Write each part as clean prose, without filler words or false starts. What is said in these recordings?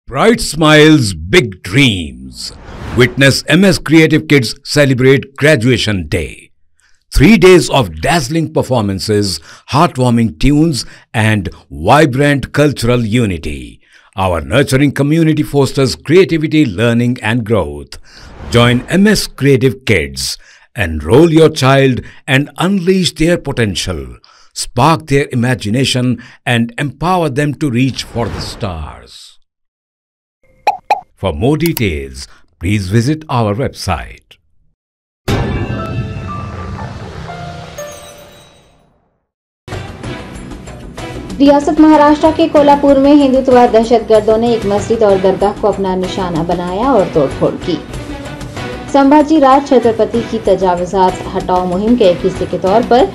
Bright smiles, big dreams. Witness MS Creative Kids celebrate Graduation Day. 3 days of dazzling performances, heartwarming tunes, and vibrant cultural unity. Our nurturing community fosters creativity, learning, and growth. Join MS Creative Kids. Enroll your child and unleash their potential. Spark their imagination and empower them to reach for the stars. For more details, please visit our website. रियासत महाराष्ट्र के कोल्हापुर में हिंदुत्व दहशतगर्दों ने एक मस्जिद और दरगाह को अपना निशाना बनाया और तोड़फोड़ की। संभाजी राज छत्रपति की तजावुजात हटाओ मुहिम के एक हिस्से के तौर पर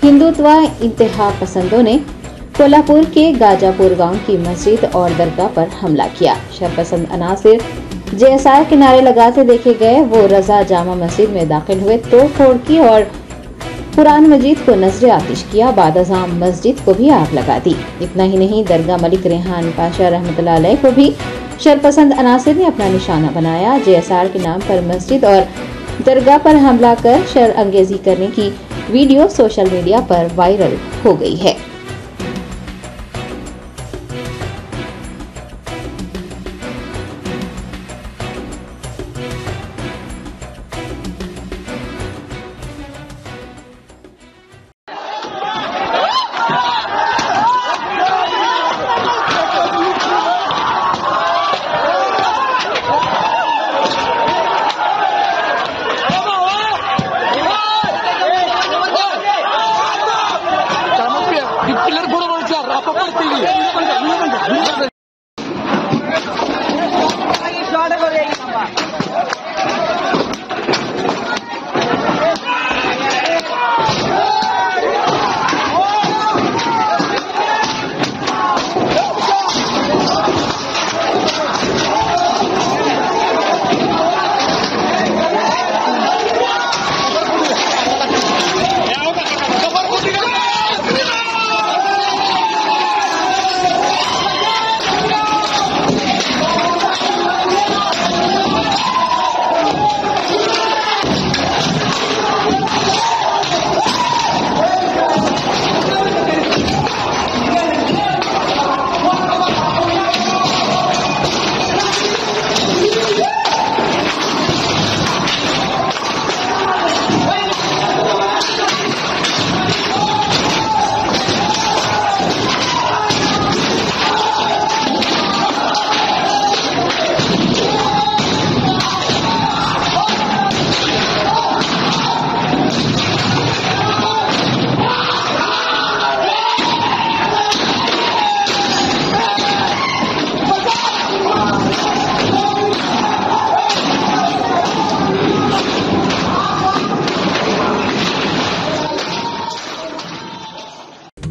हिंदुत्व इंतहा पसंदों ने कोल्हापुर के गाजापुर गांव की मस्जिद और दरगाह पर हमला किया। शरपसंद अनासिर जेएसआर के नारे लगाते देखे गए। वो रजा जामा मस्जिद में दाखिल हुए, तोड़फोड़ की और कुरान मजीद को नजरे आतिश किया। बाद अज़ाम मस्जिद को भी आग लगा दी। इतना ही नहीं, दरगाह मलिक रेहान पाशा रहमतुल्लाह अलैह को भी शरपसंद अनासिर ने अपना निशाना बनाया। जेएसआर के नाम पर मस्जिद और दरगाह पर हमला कर शर अंगेजी करने की वीडियो सोशल मीडिया पर वायरल हो गई है।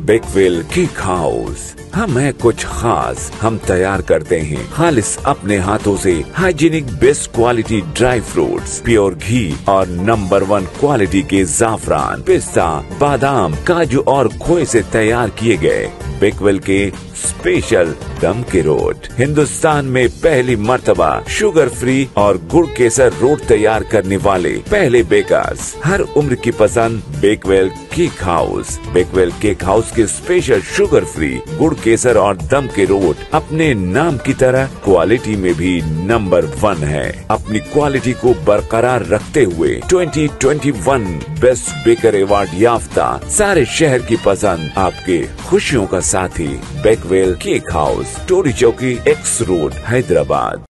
Bakewell cake house. हम है कुछ खास, हम तैयार करते हैं खालिस अपने हाथों से hygienic best quality dry fruits, pure घी और नंबर 1 क्वालिटी के जाफरान, पिस्ता, बादाम, काजू और खोए से तैयार किए गए बेकवेल के स्पेशल दम के रोट। हिंदुस्तान में पहली मर्तबा शुगर फ्री और गुड़ केसर रोट तैयार करने वाले पहले बेकर्स। हर उम्र की पसंद Bakewell cake house. Bakewell cake house के स्पेशल शुगर फ्री, गुड़ केसर और दम के रोट अपने नाम की तरह क्वालिटी में भी नंबर 1 है। अपनी क्वालिटी को बरकरार रखते हुए 2021 बेस्ट बेकर अवार्ड याफ्ता सारे शहर की पसंद, आपके खुशियों का साथी बेकवेल केक हाउस, टोरी चौकी, एक्स रोड, हैदराबाद।